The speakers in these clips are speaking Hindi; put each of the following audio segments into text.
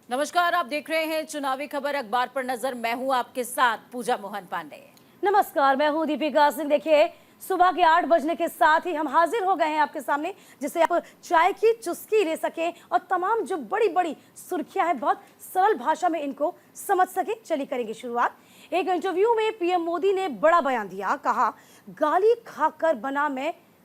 नमस्कार, आप देख रहे हैं चुनावी खबर अखबार पर नजर। मैं हूं आपके साथ पूजा मोहन पांडे। नमस्कार, मैं हूं दीपिका सिंह। देखिए, सुबह के 8 बजने के साथ ही हम हाजिर हो गए हैं आपके सामने, जिससे आप चाय की चुस्की ले सकें और तमाम जो बड़ी बड़ी सुर्खियां हैं बहुत सरल भाषा में इनको समझ सकें। चलिए करेंगे शुरुआत। एक इंटरव्यू में पीएम मोदी ने बड़ा बयान दिया। कहा, गाली खाकर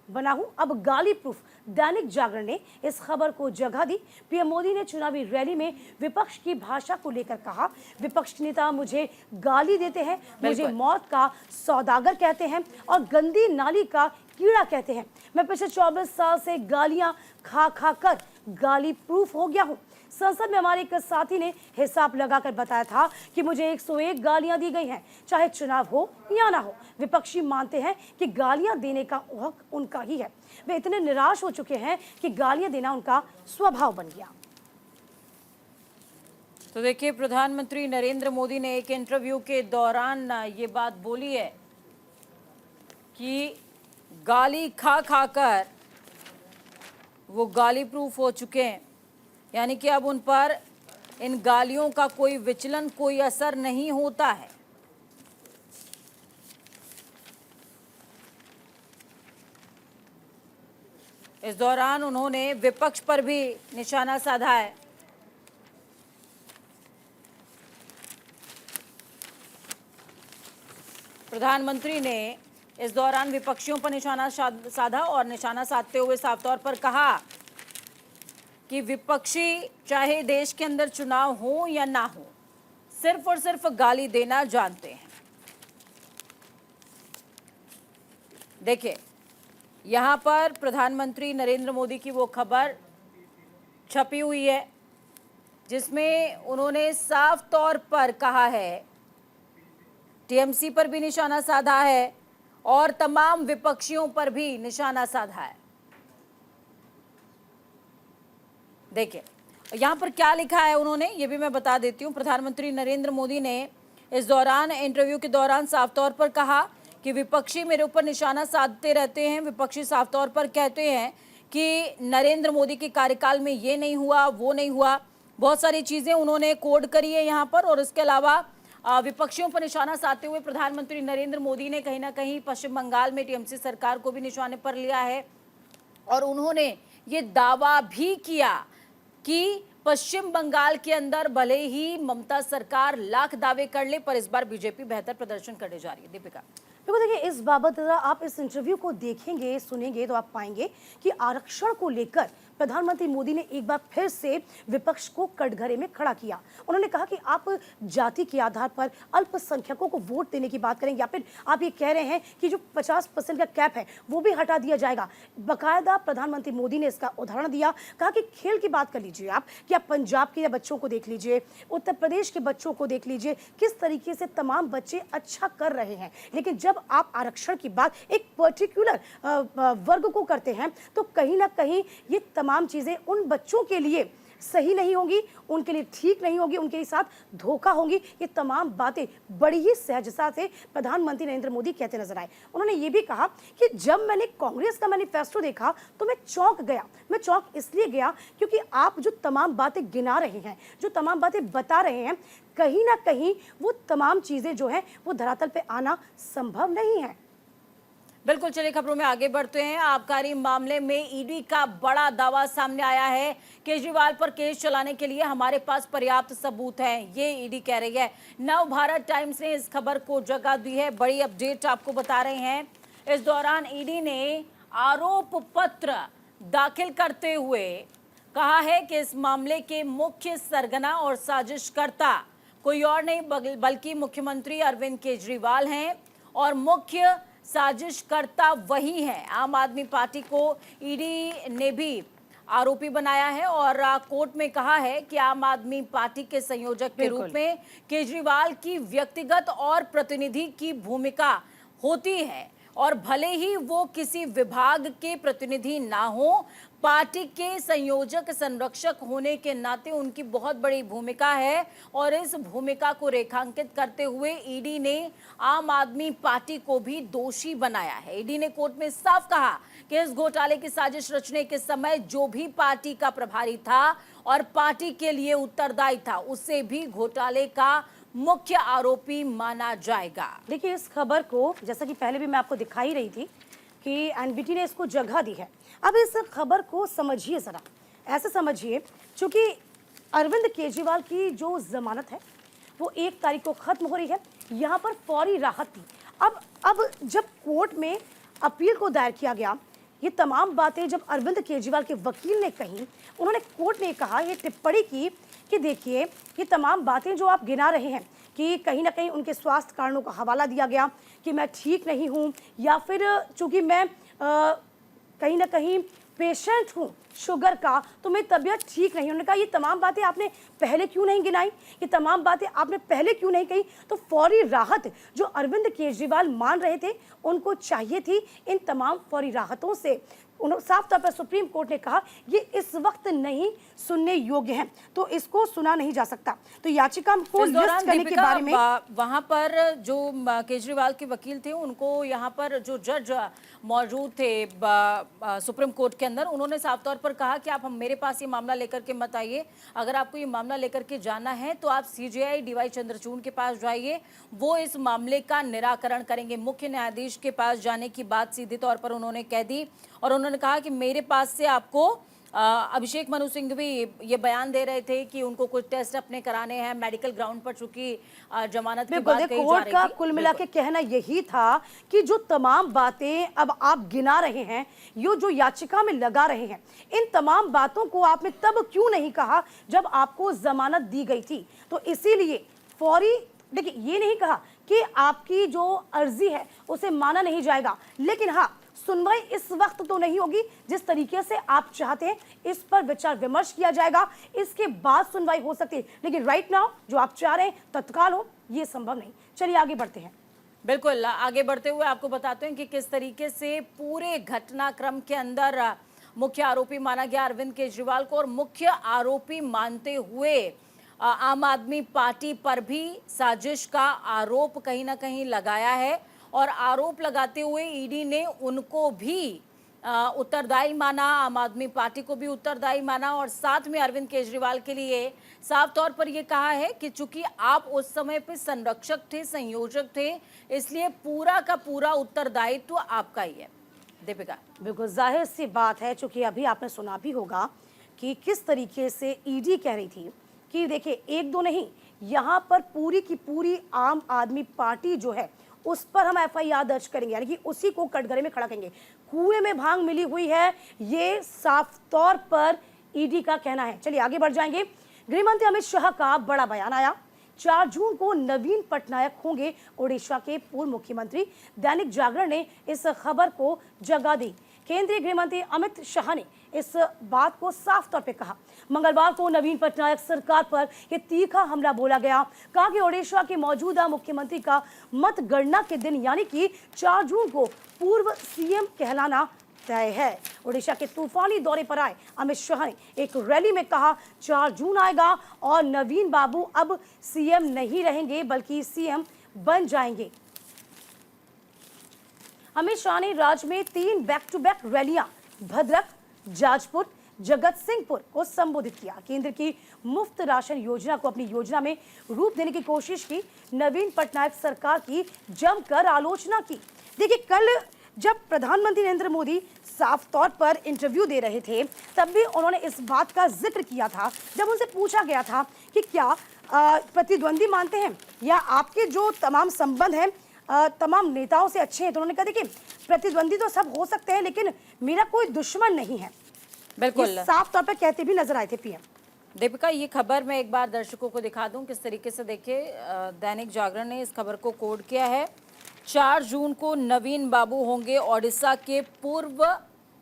बना हूं अब गाली प्रूफ। दैनिक जागरण ने इस खबर को जगह दी। पीएम मोदी ने चुनावी रैली में विपक्ष की भाषा को लेकर कहा, विपक्ष के नेता मुझे गाली देते हैं, मुझे मौत का सौदागर कहते हैं और गंदी नाली का कीड़ा कहते हैं। मैं पिछले 24 साल से गालियां खा खा कर गाली प्रूफ हो गया हूं। संसद में हमारे एक साथी ने हिसाब लगाकर बताया था कि मुझे 101 गालियां दी गई हैं, चाहे चुनाव हो या ना हो। विपक्षी मानते हैं कि गालियां देने का हक उनका ही है। वे इतने निराश हो चुके हैं कि गालियां देना उनका स्वभाव बन गया। तो देखिए, प्रधानमंत्री नरेंद्र मोदी ने एक इंटरव्यू के दौरान ये बात बोली है कि गाली खा खाकर वो गाली प्रूफ हो चुके हैं, यानी कि अब उन पर इन गालियों का कोई विचलन, कोई असर नहीं होता है। इस दौरान उन्होंने विपक्ष पर भी निशाना साधा है। प्रधानमंत्री ने इस दौरान विपक्षियों पर निशाना साधा और निशाना साधते हुए साफ तौर पर कहा कि विपक्षी चाहे देश के अंदर चुनाव हो या ना हो, सिर्फ और सिर्फ गाली देना जानते हैं। देखिए, यहां पर प्रधानमंत्री नरेंद्र मोदी की वो खबर छपी हुई है जिसमें उन्होंने साफ तौर पर कहा है, टीएमसी पर भी निशाना साधा है और तमाम विपक्षियों पर भी निशाना साधा है। देखिए, यहाँ पर क्या लिखा है उन्होंने, ये भी मैं बता देती हूँ। प्रधानमंत्री नरेंद्र मोदी ने इस दौरान इंटरव्यू के दौरान साफ तौर पर कहा कि विपक्षी मेरे ऊपर निशाना साधते रहते हैं। विपक्षी साफ तौर पर कहते हैं कि नरेंद्र मोदी के कार्यकाल में ये नहीं हुआ, वो नहीं हुआ। बहुत सारी चीज़ें उन्होंने कोड करी है यहाँ पर। और इसके अलावा विपक्षियों पर निशाना साधते हुए प्रधानमंत्री नरेंद्र मोदी ने कहीं ना कहीं पश्चिम बंगाल में टीएमसी सरकार को भी निशाने पर लिया है और उन्होंने ये दावा भी किया कि पश्चिम बंगाल के अंदर भले ही ममता सरकार लाख दावे कर ले, पर इस बार बीजेपी बेहतर प्रदर्शन करने जा रही है। दीपिका, देखो, देखिए, इस बाबत आप इस इंटरव्यू को देखेंगे, सुनेंगे तो आप पाएंगे कि आरक्षण को लेकर प्रधानमंत्री मोदी ने एक बार फिर से विपक्ष को कटघरे में खड़ा किया। उन्होंने कहा कि आप जाति के आधार पर अल्पसंख्यकों को वोट देने की बात करेंगे या फिर आप ये कह रहे हैं कि जो 50% का कैप है वो भी हटा दिया जाएगा। बाकायदा प्रधानमंत्री मोदी ने इसका उदाहरण दिया। कहा कि खेल की बात कर लीजिए आप, कि आप पंजाब के बच्चों को देख लीजिए, उत्तर प्रदेश के बच्चों को देख लीजिए, किस तरीके से तमाम बच्चे अच्छा कर रहे हैं। लेकिन जब आप आरक्षण की बात एक पर्टिकुलर वर्ग को करते हैं तो कहीं ना कहीं ये तमाम चीजें उन बच्चों के लिए सही नहीं होंगी, उनके लिए ठीक नहीं होगी, उनके साथ धोखा होंगी। ये तमाम बातें बड़ी ही सहजता से प्रधानमंत्री नरेंद्र मोदी कहते नजर आए। उन्होंने ये भी कहा कि जब मैंने कांग्रेस का मैनिफेस्टो देखा तो मैं चौंक गया। मैं चौंक इसलिए गया क्योंकि आप जो तमाम बातें गिना रहे हैं, जो तमाम बातें बता रहे हैं, कहीं ना कहीं वो तमाम चीजें जो है वो धरातल पे आना संभव नहीं है। बिल्कुल, चलिए खबरों में आगे बढ़ते हैं। आबकारी मामले में ईडी का बड़ा दावा सामने आया है। केजरीवाल पर केस चलाने के लिए हमारे पास पर्याप्त सबूत हैं, ये ईडी कह रही है। नव भारत टाइम्स ने इस खबर को जगह दी है। बड़ी अपडेट आपको बता रहे हैं। इस दौरान ईडी ने आरोप पत्र दाखिल करते हुए कहा है कि इस मामले के मुख्य सरगना और साजिशकर्ता कोई और नहीं बल्कि मुख्यमंत्री अरविंद केजरीवाल हैं और मुख्य साजिशकर्ता वही है। आम आदमी पार्टी को ईडी ने भी आरोपी बनाया है और कोर्ट में कहा है कि आम आदमी पार्टी के संयोजक के रूप में केजरीवाल की व्यक्तिगत और प्रतिनिधि की भूमिका होती है। और भले ही वो किसी विभाग के प्रतिनिधि ना हो, पार्टी के संयोजक संरक्षक होने के नाते उनकी बहुत बड़ी भूमिका है और इस भूमिका को रेखांकित करते हुए ईडी ने आम आदमी पार्टी को भी दोषी बनाया है। ईडी ने कोर्ट में साफ कहा कि इस घोटाले की साजिश रचने के समय जो भी पार्टी का प्रभारी था और पार्टी के लिए उत्तरदायी था, उसे भी घोटाले का मुख्य आरोपी माना जाएगा। देखिए, इस खबर को जैसा कि पहले भी मैं आपको दिखाई रही थी कि एनबीटी ने इसको जगह दी है। अब इस खबर को समझिए ज़रा, ऐसे समझिए, चूंकि अरविंद केजरीवाल की जो जमानत है वो 1 तारीख को खत्म हो रही है, यहाँ पर फौरी राहत थी। अब जब कोर्ट में अपील को दायर किया गया, ये तमाम बातें जब अरविंद केजरीवाल के वकील ने कही, उन्होंने कोर्ट में कहा, ये टिप्पणी की कि देखिए, ये तमाम बातें जो आप गिना रहे हैं कि कहीं ना कहीं उनके स्वास्थ्य कारणों का हवाला दिया गया कि मैं ठीक नहीं हूँ, या फिर चूंकि मैं कहीं ना कहीं पेशेंट हूँ शुगर का, तो मेरी तबीयत ठीक नहीं। उन्होंने कहा ये तमाम बातें आपने पहले क्यों नहीं गिनाई, ये तमाम बातें आपने पहले क्यों नहीं कही। तो फौरी राहत जो अरविंद केजरीवाल मान रहे थे, उनको चाहिए थी। इन तमाम फौरी राहतों से साफ तौर पर सुप्रीम कोर्ट ने कहा ये इस वक्त नहीं सुनने योग्य है, तो इसको सुना नहीं जा सकता। तो याचिका को लिस्ट करने के बारे में वहां पर जो केजरीवाल के वकील थे, उनको यहाँ पर जो जज मौजूद थे सुप्रीम कोर्ट के अंदर, उन्होंने साफ तौर पर कहा कि आप मेरे पास ये मामला लेकर के मत आइए। अगर आपको ये मामला लेकर के जाना है तो आप सीजेआई डीवाई चंद्रचूड़ के पास जाइए, वो इस मामले का निराकरण करेंगे। मुख्य न्यायाधीश के पास जाने की बात सीधे तौर पर उन्होंने कह दी और उन्होंने कहा कि मेरे पास से आपको अभिषेक मनु सिंह भी ये बयान दे रहे थे कि उनको कुछ टेस्ट अपने कराने हैं मेडिकल ग्राउंड पर, चूंकि जमानत की बात कही जा रही थी। कोर्ट का कुल मिला के कहना यही था कि जो तमाम बातें अब आप गिना रहे हैं, ये जो याचिका में लगा रहे हैं, इन तमाम बातों को आपने तब क्यों नहीं कहा जब आपको जमानत दी गई थी। तो इसीलिए फौरी, देखिए, ये नहीं कहा कि आपकी जो अर्जी है उसे माना नहीं जाएगा, लेकिन हाँ, सुनवाई इस वक्त तो नहीं होगी जिस तरीके से आप चाहते हैं, इस पर विचार विमर्श किया जाएगा, इसके बाद सुनवाई हो सकती है। लेकिन राइट नाउ जो आप चाह रहे हैं तत्काल हो, ये संभव नहीं। चलिए आगे बढ़ते हैं। बिल्कुल, आगे बढ़ते हुए आपको बताते हैं कि किस तरीके से पूरे घटनाक्रम के अंदर मुख्य आरोपी माना गया अरविंद केजरीवाल को, और मुख्य आरोपी मानते हुए आम आदमी पार्टी पर भी साजिश का आरोप कहीं ना कहीं लगाया है, और आरोप लगाते हुए ईडी ने उनको भी उत्तरदायी माना, आम आदमी पार्टी को भी उत्तरदायी माना, और साथ में अरविंद केजरीवाल के लिए साफ तौर पर यह कहा है कि चूंकि आप उस समय पे संरक्षक थे, संयोजक थे, इसलिए पूरा का पूरा उत्तरदायित्व आपका ही है। दीपिका, बिल्कुल जाहिर सी बात है, चूंकि अभी आपने सुना भी होगा कि किस तरीके से ईडी कह रही थी कि देखिए, एक दो नहीं, यहाँ पर पूरी की पूरी आम आदमी पार्टी जो है उस पर हम एफआईआर दर्ज करेंगे, यानी कि उसी को कटघरे में खड़ा करेंगे। कुएं में भांग मिली हुई है, ये साफ तौर पर ईडी का कहना है। चलिए आगे बढ़ जाएंगे। गृह मंत्री अमित शाह का बड़ा बयान आया। 4 जून को नवीन पटनायक होंगे ओडिशा के पूर्व मुख्यमंत्री। दैनिक जागरण ने इस खबर को जगह दी। केंद्रीय गृह मंत्री अमित शाह ने इस बात को साफ तौर पे कहा। मंगलवार को नवीन पटनायक सरकार पर यह तीखा हमला बोला गया। कहा कि ओडिशा के मौजूदा मुख्यमंत्री का मतगणना के दिन यानी कि 4 जून को पूर्व सीएम कहलाना तय है। ओडिशा के तूफानी दौरे पर आए अमित शाह ने एक रैली में कहा 4 जून आएगा और नवीन बाबू अब सीएम नहीं रहेंगे बल्कि सीएम बन जाएंगे। अमित शाह ने राज्य में 3 बैक टू बैक रैलियां भद्रक, जाजपुर, जगत सिंहपुर को संबोधित किया। केंद्र की मुफ्त राशन योजना को अपनी योजना में रूप देने की कोशिश की। नवीन पटनायक सरकार की जमकर आलोचना की। देखिए, कल जब प्रधानमंत्री नरेंद्र मोदी साफ तौर पर इंटरव्यू दे रहे थे, तब भी उन्होंने इस बात का जिक्र किया था। जब उनसे पूछा गया था कि क्या प्रतिद्वंदी मानते हैं या आपके जो तमाम संबंध हैं तमाम नेताओं से अच्छे हैं, तो उन्होंने कहा देखिए, प्रतिद्वंदी तो सब हो सकते हैं लेकिन मेरा कोई दुश्मन नहीं है। बिल्कुल साफ तौर पर कहते भी नजर आए थे पीएम। दीपिका, ये खबर मैं एक बार दर्शकों को दिखा दूं किस तरीके से। देखिए, दैनिक जागरण ने इस खबर को कोड किया है। 4 जून को नवीन बाबू होंगे ओडिशा के पूर्व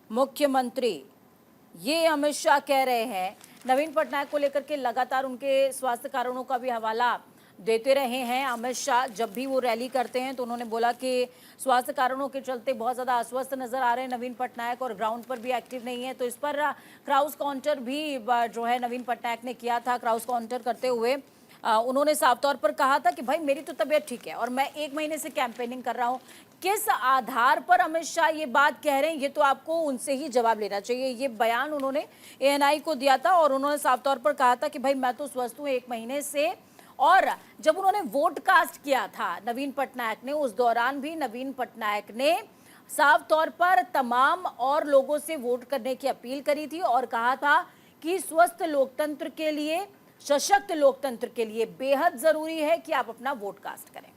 मुख्यमंत्री, ये अमित शाह कह रहे हैं। नवीन पटनायक को लेकर के लगातार उनके स्वास्थ्य कारणों का भी हवाला देते रहे हैं। अमित शाह जब भी वो रैली करते हैं तो उन्होंने बोला कि स्वास्थ्य कारणों के चलते बहुत ज़्यादा अस्वस्थ नजर आ रहे हैं नवीन पटनायक और ग्राउंड पर भी एक्टिव नहीं है। तो इस पर क्राउस काउंटर भी जो है नवीन पटनायक ने किया था। क्राउस काउंटर करते हुए उन्होंने साफ तौर पर कहा था कि भाई मेरी तो तबीयत ठीक है और मैं 1 महीने से कैंपेनिंग कर रहा हूं। किस आधार पर अमित शाह ये बात कह रहे हैं, ये तो आपको उनसे ही जवाब लेना चाहिए। ये बयान उन्होंने एएनआई को दिया था और उन्होंने साफ तौर पर कहा था कि भाई मैं तो स्वस्थ हूं 1 महीने से। और जब उन्होंने वोट कास्ट किया था नवीन पटनायक ने, उस दौरान भी नवीन पटनायक ने साफ तौर पर तमाम और लोगों से वोट करने की अपील करी थी और कहा था कि स्वस्थ लोकतंत्र के लिए, सशक्त लोकतंत्र के लिए बेहद जरूरी है कि आप अपना वोट कास्ट करें।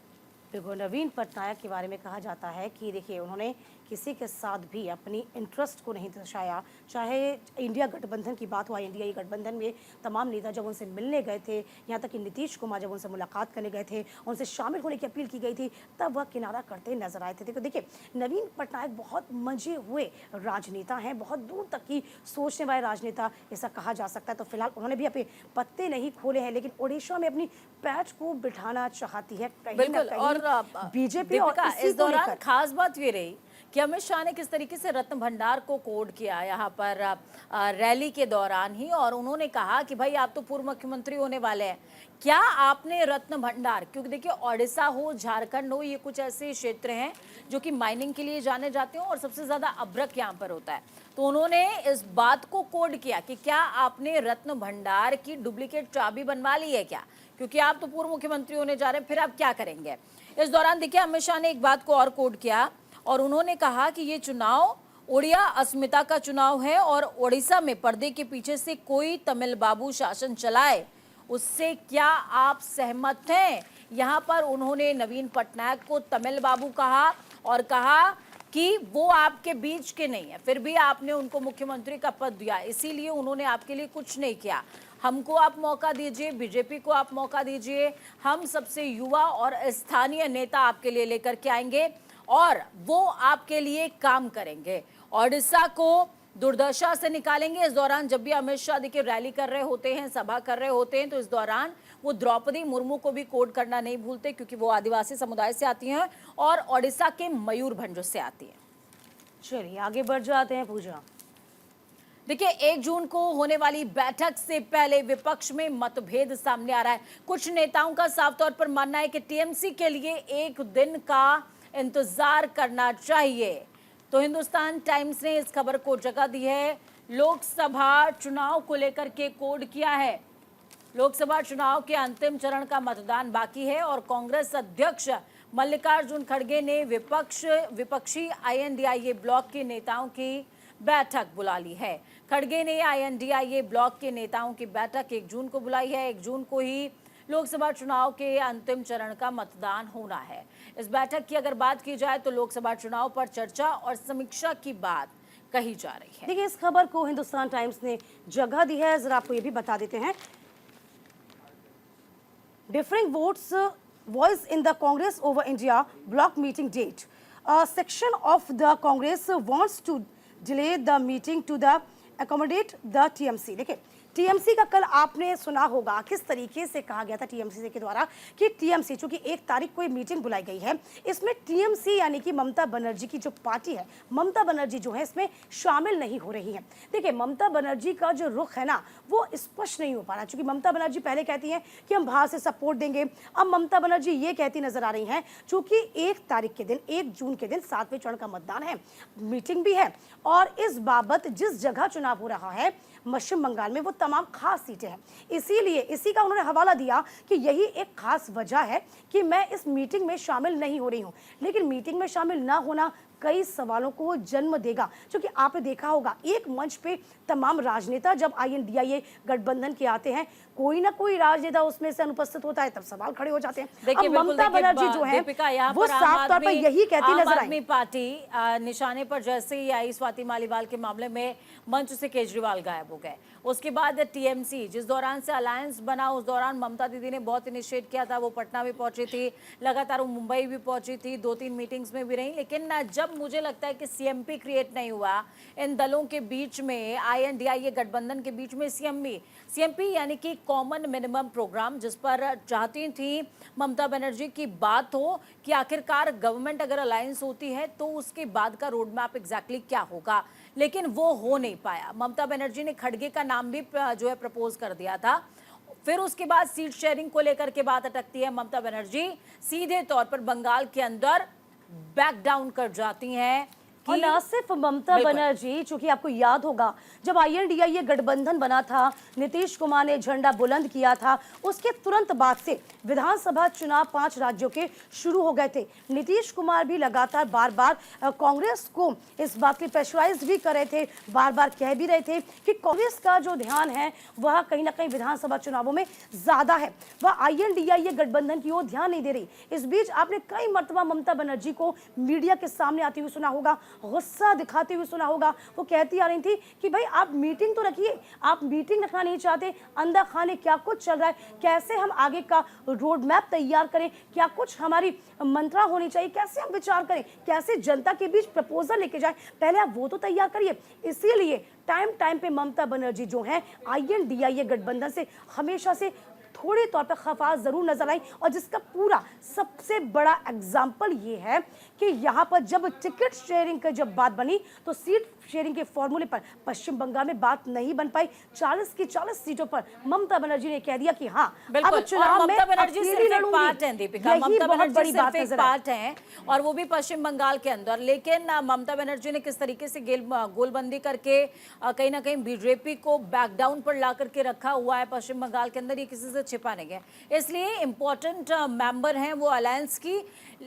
देखो, नवीन पटनायक के बारे में कहा जाता है कि देखिए उन्होंने किसी के साथ भी अपनी इंटरेस्ट को नहीं दर्शाया। चाहे इंडिया गठबंधन की बात हुआ, इंडिया गठबंधन में तमाम नेता जब उनसे मिलने गए थे, यहाँ तक कि नीतीश कुमार जब उनसे मुलाकात करने गए थे, उनसे शामिल होने की अपील की गई थी, तब वह किनारा करते नजर आए थे। देखिए नवीन पटनायक बहुत मंजे हुए राजनेता हैं, बहुत दूर तक की सोचने वाले राजनेता ऐसा कहा जा सकता है। तो फिलहाल उन्होंने भी अपने पत्ते नहीं खोले हैं, लेकिन ओडिशा में अपनी पैठ को बिठाना चाहती है कहीं ना कहीं और बीजेपी। और इस दौरान खास बात ये रही कि अमित शाह ने किस तरीके से रत्न भंडार को कोड किया यहाँ पर रैली के दौरान ही, और उन्होंने कहा कि भाई आप तो पूर्व मुख्यमंत्री होने वाले हैं, क्या आपने रत्न भंडार, क्योंकि देखिए ओडिशा हो, झारखंड हो, ये कुछ ऐसे क्षेत्र हैं जो कि माइनिंग के लिए जाने जाते हैं और सबसे ज्यादा अभ्रक यहाँ पर होता है। तो उन्होंने इस बात को कोड किया कि क्या आपने रत्न भंडार की डुप्लीकेट चाबी बनवा ली है क्या, क्योंकि आप तो पूर्व मुख्यमंत्री होने जा रहे हैं, फिर आप क्या करेंगे। इस दौरान देखिए अमित शाह ने एक बात को और कोड किया और उन्होंने कहा कि ये चुनाव ओडिया अस्मिता का चुनाव है और ओडिशा में पर्दे के पीछे से कोई तमिल बाबू शासन चलाए उससे क्या आप सहमत हैं। यहाँ पर उन्होंने नवीन पटनायक को तमिल बाबू कहा और कहा कि वो आपके बीच के नहीं है, फिर भी आपने उनको मुख्यमंत्री का पद दिया, इसीलिए उन्होंने आपके लिए कुछ नहीं किया। हमको आप मौका दीजिए, बीजेपी को आप मौका दीजिए, हम सबसे युवा और स्थानीय नेता आपके लिए लेकर के आएंगे और वो आपके लिए काम करेंगे, ओडिशा को दुर्दशा से निकालेंगे। इस दौरान जब भी अमित शाह देखिए रैली कर रहे होते हैं, सभा कर रहे होते हैं, तो इस दौरान वो द्रौपदी मुर्मू को भी कोड करना नहीं भूलते, क्योंकि वो आदिवासी समुदाय से आती हैं और ओडिशा के मयूरभंज से आती हैं। चलिए आगे बढ़ जाते हैं पूजा। देखिए 1 जून को होने वाली बैठक से पहले विपक्ष में मतभेद सामने आ रहा है। कुछ नेताओं का साफ तौर पर मानना है कि टीएमसी के लिए 1 दिन का इंतजार करना चाहिए। तो हिंदुस्तान टाइम्स ने इस खबर को जगह दी है। लोकसभा चुनाव को लेकर के कोड किया है। लोकसभा चुनाव के अंतिम चरण का मतदान बाकी है और कांग्रेस अध्यक्ष मल्लिकार्जुन खड़गे ने विपक्षी आईएनडीआईए ब्लॉक के नेताओं की बैठक बुला ली है। खड़गे ने आईएनडीआईए ब्लॉक के नेताओं की बैठक 1 जून को बुलाई है। 1 जून को ही लोकसभा चुनाव के अंतिम चरण का मतदान होना है। इस बैठक की अगर बात की जाए तो लोकसभा चुनाव पर चर्चा और समीक्षा की बात कही जा रही है। देखिए इस खबर को हिंदुस्तान टाइम्स ने जगह दी है, जरा आपको ये भी बता देते हैं। Differing votes voice in the Congress over India bloc meeting date. Section of the Congress wants to delay the meeting to the accommodate the TMC. देखिए टीएमसी का कल आपने सुना होगा किस तरीके से कहा गया था टीएमसी के द्वारा कि टीएमसी चूंकि 1 तारीख को ये मीटिंग बुलाई गई है, इसमें टीएमसी यानी कि ममता बनर्जी की जो पार्टी है, ममता बनर्जी जो है इसमें शामिल नहीं हो रही है। देखिए ममता बनर्जी का जो रुख है ना वो स्पष्ट नहीं हो पा रहा, चूंकि ममता बनर्जी पहले कहती हैं कि हम बाहर से सपोर्ट देंगे, अब ममता बनर्जी ये कहती नजर आ रही हैं चूंकि 1 तारीख के दिन 1 जून के दिन 7वें चरण का मतदान है, मीटिंग भी है और इस बाबत जिस जगह चुनाव हो रहा है पश्चिम बंगाल में वो तमाम खास सीटें हैं, इसीलिए इसी का उन्होंने हवाला दिया कि यही एक खास वजह है कि मैं इस मीटिंग में शामिल नहीं हो रही हूं। लेकिन मीटिंग में शामिल ना होना कई सवालों को जन्म देगा, क्योंकि आपने देखा होगा एक मंच पे तमाम राजनेता जब आईएनडीआईए गठबंधन के आते हैं, कोई ना कोई राजनेता उसमें से अनुपस्थित होता है, तब सवाल खड़े हो जाते हैं। अब ममता बनर्जी जो है वो साफ तौर पर यही कहती नजर आई। आदमी पार्टी निशाने पर जैसे ही आई स्वाति मालीवाल के मामले में मंच से केजरीवाल गायब हो गए। उसके बाद टीएमसी जिस दौरान से अलायंस बना उस दौरान ममता दीदी ने बहुत इनिशिएट किया था, वो पटना भी पहुंची थी, लगातार वो मुंबई भी पहुंची थी, 2-3 मीटिंग्स में भी रही। लेकिन जब मुझे लगता है कि सीएमपी क्रिएट नहीं हुआ इन दलों के बीच में, आईएनडीआईए गठबंधन के बीच में, सीएमपी यानी कि कॉमन मिनिमम प्रोग्राम, जिस पर चाहती थी ममता बनर्जी की बात हो कि आखिरकार गवर्नमेंट अगर अलायंस होती है तो उसके बाद का रोड मैप एग्जैक्टली क्या होगा, लेकिन वो हो नहीं पाया। ममता बनर्जी ने खड़गे का नाम भी जो है प्रपोज कर दिया था। फिर उसके बाद सीट शेयरिंग को लेकर के बात अटकती है। ममता बनर्जी सीधे तौर पर बंगाल के अंदर बैक डाउन कर जाती हैं और कि ना सिर्फ ममता बनर्जी, चूंकि आपको याद होगा जब INDIA गठबंधन बना था, नीतीश कुमार ने झंडा बुलंद किया था, उसके तुरंत बाद से विधानसभा चुनाव 5 राज्यों के शुरू हो गए थे। नीतीश कुमार भी लगातार बार बार कांग्रेस को इस बात के प्रेशराइज भी कर रहे थे, बार बार कह भी रहे थे कि कांग्रेस का जो ध्यान है वह कहीं ना कहीं विधानसभा चुनावों में ज्यादा है, वह INDIA गठबंधन की ओर ध्यान नहीं दे रही। इस बीच आपने कई मर्तबा ममता बनर्जी को मीडिया के सामने आती हुई सुना होगा, गुस्सा दिखाते हुए सुना होगा। वो कहती आ रही थी कि भाई आप मीटिंग तो रखिए, आप मीटिंग रखना नहीं चाहते, अंदर खाने क्या कुछ चल रहा है, कैसे हम आगे का रोड मैप तैयार करें, क्या कुछ हमारी मंत्रा होनी चाहिए, कैसे हम विचार करें, कैसे जनता के बीच प्रपोजल लेके जाएं, पहले आप वो तो तैयार करिए। इसीलिए टाइम टाइम पे ममता बनर्जी जो है INDIA गठबंधन से हमेशा से थोड़े तौर पर खफा जरूर नजर आई। और जिसका पूरा सबसे बड़ा एग्जाम्पल ये है कि यहाँ पर जब टिकट शेयरिंग की जब बात बनी तो सीट शेयरिंग के फॉर्मूले पर पश्चिम बंगाल में बात नहीं बन पाई। 40 की 40 सीटों पर ममता बनर्जी ने कह दिया कि हाँ अब चुनाव में बनर्जी अकेली सिर्फ एक लड़ूंगी। पार्ट है दीपिका, यही ममता बहुत बनर्जी बड़ी सिर्फ बात एक नजर आई। पार्ट है, और वो भी पश्चिम बंगाल के अंदर। लेकिन ममता बनर्जी ने किस तरीके से गोलबंदी करके कहीं ना कहीं बीजेपी को बैकडाउन पर ला करके रखा हुआ है पश्चिम बंगाल के अंदर, ये किसी से छिपा नहीं है। इसलिए इंपॉर्टेंट मेंबर हैं वो अलायंस की,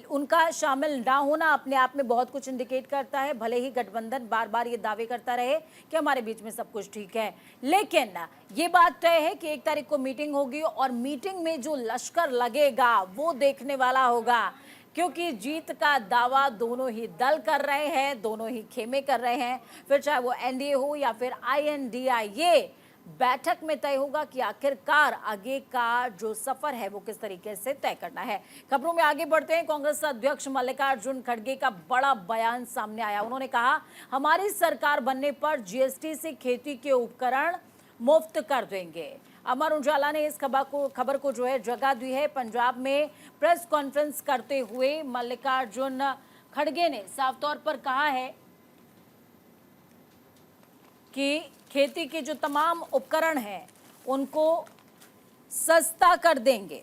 उनका शामिल ना होना अपने आप में बहुत कुछ इंडिकेट करता है। भले ही गठबंधन बार बार ये दावे करता रहे कि हमारे बीच में सब कुछ ठीक है, लेकिन ये बात तय है कि 1 तारीख को मीटिंग होगी और मीटिंग में जो लश्कर लगेगा वो देखने वाला होगा, क्योंकि जीत का दावा दोनों ही दल कर रहे हैं, दोनों ही खेमे कर रहे हैं। फिर चाहे वो NDA हो या फिर INDIA, बैठक में तय होगा कि आखिरकार आगे का जो सफर है वो किस तरीके से तय करना है। खबरों में आगे बढ़ते हैं। कांग्रेस अध्यक्ष मल्लिकार्जुन खड़गे का बड़ा बयान सामने आया। उन्होंने कहा हमारी सरकार बनने पर GST से खेती के उपकरण मुफ्त कर देंगे। अमर उजाला ने इस खबर को जो है जगह दी है। पंजाब में प्रेस कॉन्फ्रेंस करते हुए मल्लिकार्जुन खड़गे ने साफ तौर पर कहा है कि खेती के जो तमाम उपकरण हैं उनको सस्ता कर देंगे।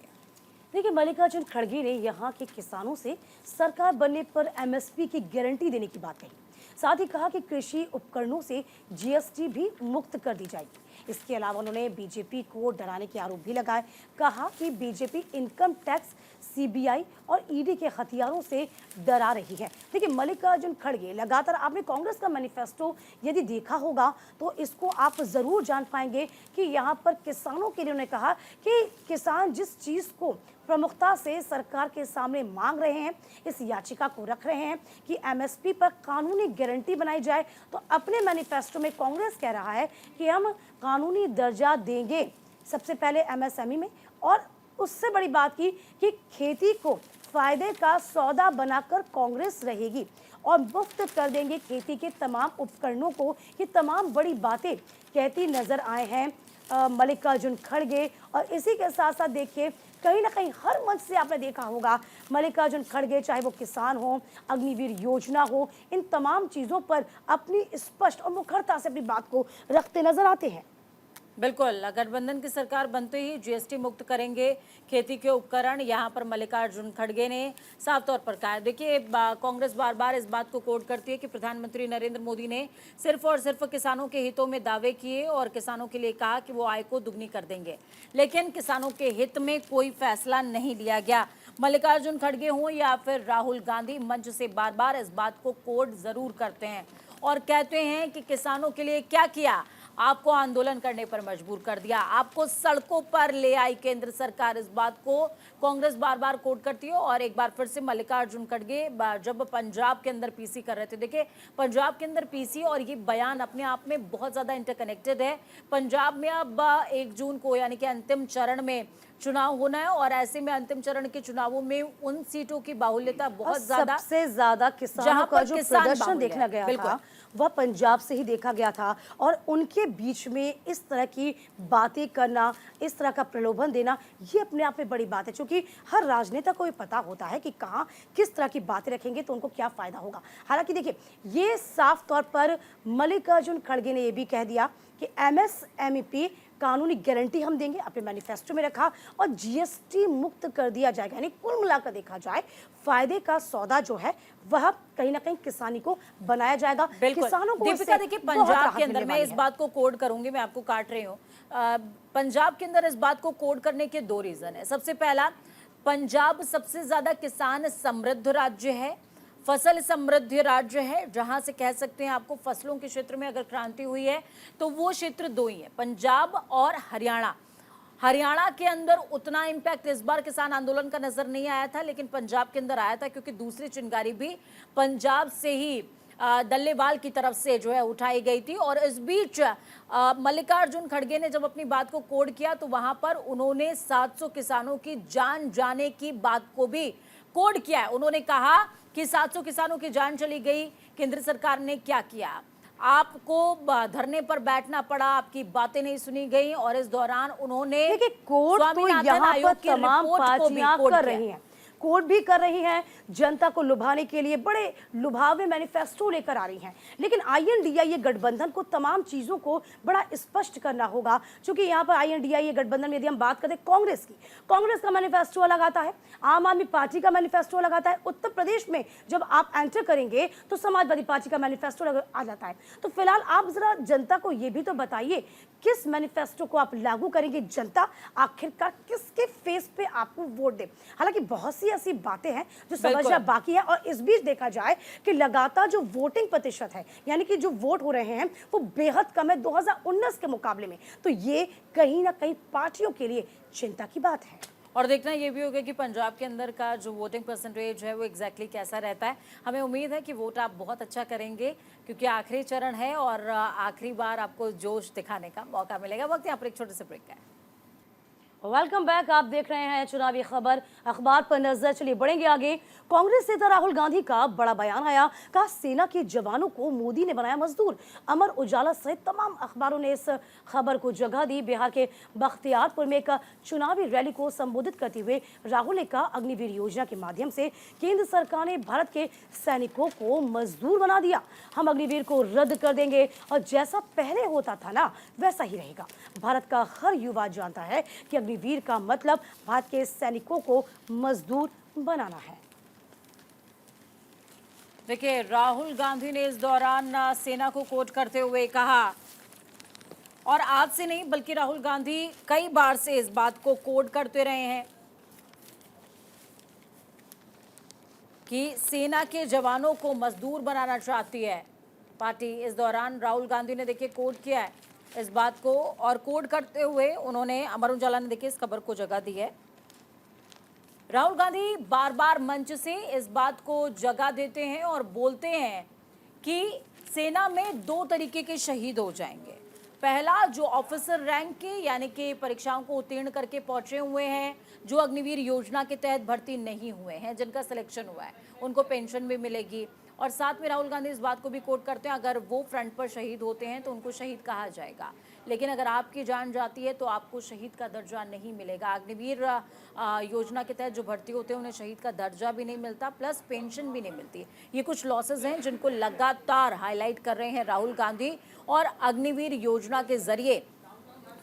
देखिए, मल्लिकार्जुन खड़गे ने यहाँ के किसानों से सरकार बनने पर MSP की गारंटी देने की बात कही। साथ ही कहा कि कृषि उपकरणों से GST भी मुक्त कर दी जाएगी। इसके अलावा उन्होंने बीजेपी को डराने के आरोप भी लगाए। कहा कि बीजेपी इनकम टैक्स, CBI और ED के हथियारों से डरा रही है। देखिए, मल्लिकार्जुन खड़गे लगातार, आपने कांग्रेस का मैनिफेस्टो यदि देखा होगा तो इसको आप जरूर जान पाएंगे कि यहाँ पर किसानों के लिए उन्होंने कहा कि किसान जिस चीज़ को प्रमुखता से सरकार के सामने मांग रहे हैं, इस याचिका को रख रहे हैं कि MSP पर कानूनी गारंटी बनाई जाए। तो अपने मैनिफेस्टो में कांग्रेस कह रहा है कि हम कानूनी दर्जा देंगे सबसे पहले MSME में, और उससे बड़ी बात की कि खेती को फायदे का सौदा बनाकर कांग्रेस रहेगी और मुफ्त कर देंगे खेती के तमाम उपकरणों को। ये तमाम बड़ी बातें कहती नजर आए हैं मल्लिकार्जुन खड़गे। और इसी के साथ साथ देखिए, कहीं ना कहीं हर मंच से आपने देखा होगा मल्लिकार्जुन खड़गे, चाहे वो किसान हो, अग्निवीर योजना हो, इन तमाम चीज़ों पर अपनी स्पष्ट और मुखरता से अपनी बात को रखते नजर आते हैं। बिल्कुल, गठबंधन की सरकार बनते ही GST मुक्त करेंगे खेती के उपकरण, यहाँ पर मल्लिकार्जुन खड़गे ने साफ तौर पर कहा। देखिए, कांग्रेस बार बार इस बात को कोट करती है कि प्रधानमंत्री नरेंद्र मोदी ने सिर्फ और सिर्फ किसानों के हितों में दावे किए और किसानों के लिए कहा कि वो आय को दुगनी कर देंगे, लेकिन किसानों के हित में कोई फैसला नहीं लिया गया। मल्लिकार्जुन खड़गे हों या फिर राहुल गांधी मंच से बार बार इस बात को कोट जरूर करते हैं और कहते हैं कि किसानों के लिए क्या किया, आपको आंदोलन करने पर मजबूर कर दिया, आपको सड़कों पर ले आई केंद्र सरकार। इस बात को कांग्रेस बार बार कोट करती है। और एक बार फिर से मल्लिकार्जुन खड़गे जब पंजाब के अंदर PC कर रहे थे, देखिए पंजाब के अंदर PC और ये बयान अपने आप में बहुत ज़्यादा इंटरकनेक्टेड है। पंजाब में अब 1 जून को यानी कि अंतिम चरण में चुनाव होना है और ऐसे में अंतिम चरण के चुनावों में उन सीटों की बाहुल्यता बहुत ज्यादा, सबसे ज्यादा किसानों का जो प्रदर्शन देखना गया था वह पंजाब से ही देखा गया था और उनके बीच में इस तरह की बातें करना, इस तरह का प्रलोभन देना, ये अपने आप में बड़ी बात है, क्योंकि हर राजनेता को ये पता होता है कि कहाँ किस तरह की बातें रखेंगे तो उनको क्या फायदा होगा। हालांकि देखिए, ये साफ तौर पर मल्लिकार्जुन खड़गे ने यह भी कह दिया कि एमएसएमई कानूनी गारंटी हम देंगे, अपने मैनिफेस्टो में रखा, और जीएसटी मुक्त कर दिया जाएगा। यानी कुल मिलाकर देखा जाए, फायदे का सौदा जो है वह कहीं ना कहीं किसानी को बनाया जाएगा। किसानों को दीपिका देखिए, पंजाब के अंदर मैं इस बात को कोड करूंगी, मैं आपको काट रही हूँ। पंजाब के अंदर इस बात को कोड करने के दो रीजन है। सबसे पहला, पंजाब सबसे ज्यादा किसान समृद्ध राज्य है, फसल समृद्ध राज्य है, जहां से कह सकते हैं आपको फसलों के क्षेत्र में अगर क्रांति हुई है तो वो क्षेत्र दो ही है, पंजाब और हरियाणा। हरियाणा के अंदर उतना इम्पैक्ट इस बार किसान आंदोलन का नजर नहीं आया था, लेकिन पंजाब के अंदर आया था, क्योंकि दूसरी चिंगारी भी पंजाब से ही दल्लेवाल की तरफ से जो है उठाई गई थी। और इस बीच मल्लिकार्जुन खड़गे ने जब अपनी बात को कोड किया तो वहां पर उन्होंने 700 किसानों की जान जाने की बात को भी कोड किया है। उन्होंने कहा कि 700 किसानों की जान चली गई, केंद्र सरकार ने क्या किया, आपको धरने पर बैठना पड़ा, आपकी बातें नहीं सुनी गई। और इस दौरान उन्होंने स्वामीनाथन आयोग की रिपोर्ट को भी कोड कर रही है, कोर्ट भी कर रही हैं, जनता को लुभाने के लिए बड़े लुभावने मैनिफेस्टो लेकर आ रही हैं। लेकिन आईएनडीआईए गठबंधन को तमाम चीज़ों को बड़ा स्पष्ट करना होगा, क्योंकि यहाँ पर आईएनडीआईए गठबंधन में यदि हम बात करें कांग्रेस की, कांग्रेस का मैनिफेस्टो अलग आता है, आम आदमी पार्टी का मैनिफेस्टो अलग आता है। उत्तर प्रदेश में जब आप एंटर करेंगे तो समाजवादी पार्टी का मैनिफेस्टो आ जाता है। तो फिलहाल आप जरा जनता को ये भी तो बताइए, किस मैनिफेस्टो को आप लागू करेंगे, जनता आखिरकार किसके फेस पे आपको वोट दे। हालांकि बहुत सी ऐसी बातें हैं जो समझना बाकी है। और इस बीच देखा जाए कि लगातार जो वोटिंग प्रतिशत है, यानी कि जो वोट हो रहे हैं, वो बेहद कम है 2019 के मुकाबले में। तो ये कहीं ना कहीं पार्टियों के लिए चिंता की बात है। और देखना ये भी होगा कि पंजाब के अंदर का जो वोटिंग परसेंटेज है वो एग्जैक्टली कैसा रहता है। हमें उम्मीद है कि वोट आप बहुत अच्छा करेंगे, क्योंकि आखिरी चरण है और आखिरी बार आपको जोश दिखाने का मौका मिलेगा। वक्त यहाँ पर एक छोटे से ब्रेक का है। Welcome back. आप देख रहे हैं चुनावी खबर, अखबार पर नजर। चलिए बढ़ेंगे आगे। कांग्रेस नेता राहुल गांधी का बड़ा बयान आया, कहा सेना के जवानों को मोदी ने बनाया मजदूर। अमर उजाला सहित तमाम अखबारों ने इस खबर को जगह दी। बिहार के बख्तियारपुर में एक चुनावी रैली को संबोधित करते हुए राहुल ने कहा, अग्निवीर योजना के माध्यम से केंद्र सरकार ने भारत के सैनिकों को मजदूर बना दिया। हम अग्निवीर को रद्द कर देंगे और जैसा पहले होता था ना, वैसा ही रहेगा। भारत का हर युवा जानता है कि अग्निवीर का मतलब भारत के सैनिकों को मजदूर बनाना है। देखिए, राहुल गांधी ने इस दौरान सेना को कोट करते हुए कहा, और आज से नहीं बल्कि राहुल गांधी कई बार से इस बात को कोट करते रहे हैं कि सेना के जवानों को मजदूर बनाना चाहती है पार्टी। इस दौरान राहुल गांधी ने देखिए कोट किया है इस बात को, और कोट करते हुए उन्होंने, अमर उजाला ने देखिए इस खबर को जगह दी है। राहुल गांधी बार बार मंच से इस बात को जगह देते हैं और बोलते हैं कि सेना में दो तरीके के शहीद हो जाएंगे। पहला, जो ऑफिसर रैंक के यानी कि परीक्षाओं को उत्तीर्ण करके पहुंचे हुए हैं, जो अग्निवीर योजना के तहत भर्ती नहीं हुए हैं, जिनका सिलेक्शन हुआ है, उनको पेंशन भी मिलेगी। और साथ में राहुल गांधी इस बात को भी कोट करते हैं, अगर वो फ्रंट पर शहीद होते हैं तो उनको शहीद कहा जाएगा, लेकिन अगर आपकी जान जाती है तो आपको शहीद का दर्जा नहीं मिलेगा। अग्निवीर योजना के तहत जो भर्ती होते हैं उन्हें शहीद का दर्जा भी नहीं मिलता, प्लस पेंशन भी नहीं मिलती। ये कुछ लॉसेज हैं जिनको लगातार हाईलाइट कर रहे हैं राहुल गांधी। और अग्निवीर योजना के जरिए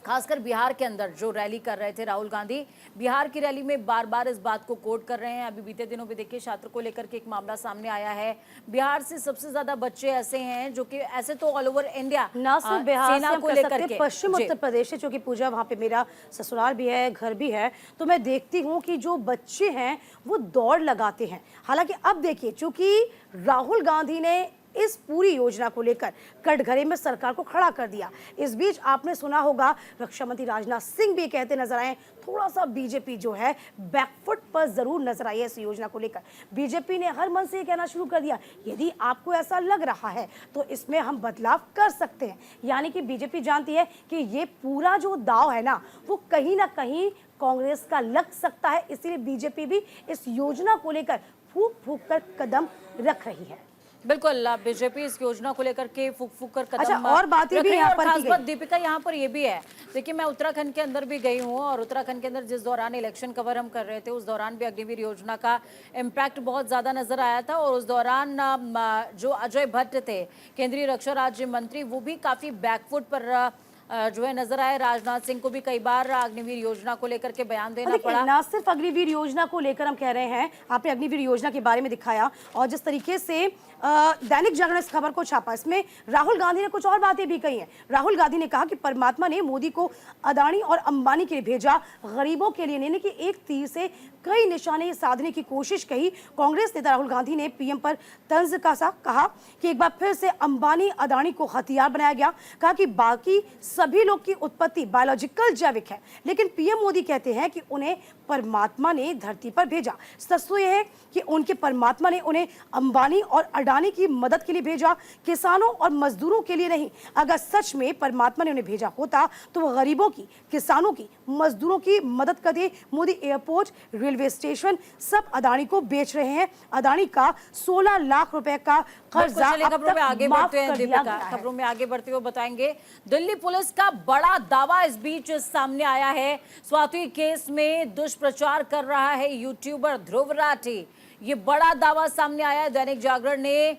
खासकर बिहार के अंदर जो रैली कर रहे थे राहुल गांधी, बिहार की रैली में बार बार इस बात को कोट कर रहे हैं। अभी बीते दिनों में देखिए छात्र को लेकर के एक मामला सामने आया है। बिहार से सबसे ज्यादा बच्चे ऐसे हैं जो कि, ऐसे तो ऑल ओवर इंडिया, ना सिर्फ बिहार सेना को लेकर के, पश्चिम उत्तर प्रदेश है, क्योंकि पूजा वहाँ पे मेरा ससुराल भी है, घर भी है, तो मैं देखती हूँ कि जो बच्चे हैं वो दौड़ लगाते हैं। हालांकि अब देखिए, चूंकि राहुल गांधी ने इस पूरी योजना को लेकर कटघरे में सरकार को खड़ा कर दिया। इस बीच आपने सुना होगा रक्षा मंत्री राजनाथ सिंह भी कहते नजर आए, थोड़ा सा बीजेपी जो है बैकफुट पर जरूर नजर आई है इस योजना को लेकर। बीजेपी ने हर मन से ये कहना शुरू कर दिया, यदि आपको ऐसा लग रहा है तो इसमें हम बदलाव कर सकते हैं। यानी कि बीजेपी जानती है कि ये पूरा जो दाव है ना, वो कहीं ना कहीं कांग्रेस का लग सकता है, इसीलिए बीजेपी भी इस योजना को लेकर फूंक फूंक कर कदम रख रही है। बिल्कुल बीजेपी इस योजना को लेकर के फूक फूक कर कदम अच्छा, और बातें रख भी रही है। यहाँ और पर खास की बात गई। दीपिका यहाँ पर ये भी है, देखिए मैं उत्तराखंड के अंदर भी गई हूँ और उत्तराखंड के अंदर जिस दौरान इलेक्शन कवर हम कर रहे थे उस दौरान भी अग्निवीर योजना का इम्पैक्ट बहुत ज्यादा नजर आया था। और उस दौरान जो अजय भट्ट थे केंद्रीय रक्षा राज्य मंत्री, वो भी काफी बैकफुट पर जो है नजर आए। राजनाथ सिंह को भी कई बार अग्निवीर योजना को लेकर के बयान देना देखिए, पड़ा। ना सिर्फ अग्निवीर योजना को लेकर हम कह रहे हैं, आपने अग्निवीर योजना के बारे में दिखाया और जिस तरीके से दैनिक जागरण इस खबर को छापा, इसमें राहुल गांधी ने कुछ और बातें भी कही हैं। राहुल गांधी ने कहा कि परमात्मा ने मोदी को अदानी और अंबानी के लिए भेजा, गरीबों के लिए नहीं, कि एक तीर से कई निशाने साधने की कोशिश कही। कांग्रेस नेता राहुल गांधी ने पीएम पर तंज कसा, कहा कि एक बार फिर से अंबानी अदानी को हथियार बनाया गया। कहा कि बाकी सभी लोग की उत्पत्ति बायोलॉजिकल जैविक है, लेकिन पीएम मोदी कहते हैं कि उन्हें परमात्मा ने धरती पर भेजा। सच तो यह है कि उनके परमात्मा ने उन्हें अंबानी और अडानी की मदद के लिए भेजा, किसानों और मजदूरों के लिए नहीं। अगर सच में परमात्मा ने उन्हें भेजा होता तो वो गरीबों की, किसानों की, मजदूरों की मदद करते। मोदी एयरपोर्ट, रेलवे स्टेशन सब अडानी को बेच रहे हैं। अडानी का 16 लाख रुपए का कर्जा अब खबरों में तक आगे माफ बढ़ते हैं कर दिया दीपिका, गया है। खबरों में आगे बढ़ते हुए बताएंगे दिल्ली पुलिस का बड़ा दावा इस बीच सामने आया है। स्वाति केस में दुष्प्रचार कर रहा है यूट्यूबर ध्रुव राठी, ये बड़ा दावा सामने आया है। दैनिक जागरण ने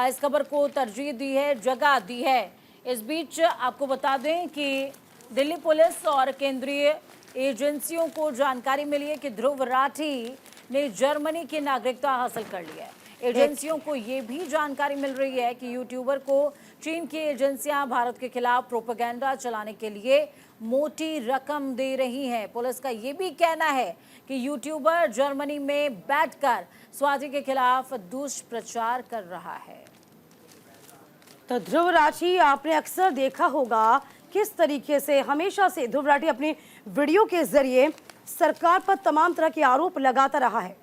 इस खबर को तरजीह दी है, जगह दी है। इस बीच आपको बता दें कि दिल्ली पुलिस और केंद्रीय एजेंसियों को जानकारी मिली है कि ध्रुव राठी ने जर्मनी की नागरिकता हासिल कर ली है। एजेंसियों को ये भी जानकारी मिल रही है कि यूट्यूबर को चीन की एजेंसियां भारत के खिलाफ प्रोपेगेंडा चलाने के लिए मोटी रकम दे रही हैं। पुलिस का ये भी कहना है कि यूट्यूबर जर्मनी में बैठकर स्वाति के खिलाफ दुष्प्रचार कर रहा है। तो ध्रुव राठी, आपने अक्सर देखा होगा किस तरीके से हमेशा से ध्रुव राठी अपने वीडियो के जरिए सरकार पर तमाम तरह के आरोप लगाता रहा है,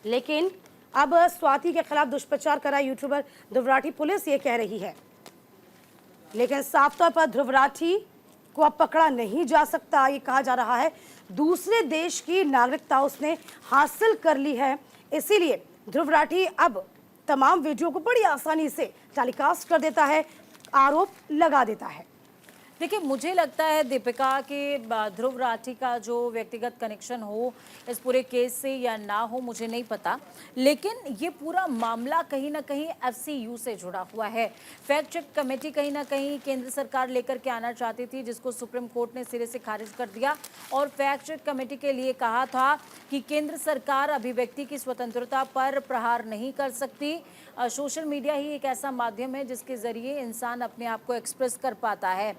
लेकिन अब स्वाति के खिलाफ दुष्प्रचार करा यूट्यूबर ध्रुव राठी, पुलिस ये कह रही है। लेकिन साफ तौर पर ध्रुव राठी को अब पकड़ा नहीं जा सकता, ये कहा जा रहा है। दूसरे देश की नागरिकता उसने हासिल कर ली है, इसीलिए ध्रुव राठी अब तमाम वीडियो को बड़ी आसानी से टेलीकास्ट कर देता है, आरोप लगा देता है। देखिए मुझे लगता है दीपिका कि ध्रुव राठी का जो व्यक्तिगत कनेक्शन हो इस पूरे केस से या ना हो मुझे नहीं पता, लेकिन ये पूरा मामला कहीं ना कहीं एफसीयू से जुड़ा हुआ है। फैक्ट चेक कमेटी कहीं ना कहीं केंद्र सरकार लेकर के आना चाहती थी, जिसको सुप्रीम कोर्ट ने सिरे से खारिज कर दिया और फैक्ट चेक कमेटी के लिए कहा था कि केंद्र सरकार अभिव्यक्ति की स्वतंत्रता पर प्रहार नहीं कर सकती। सोशल मीडिया ही एक ऐसा माध्यम है जिसके जरिए इंसान अपने आप को एक्सप्रेस कर पाता है।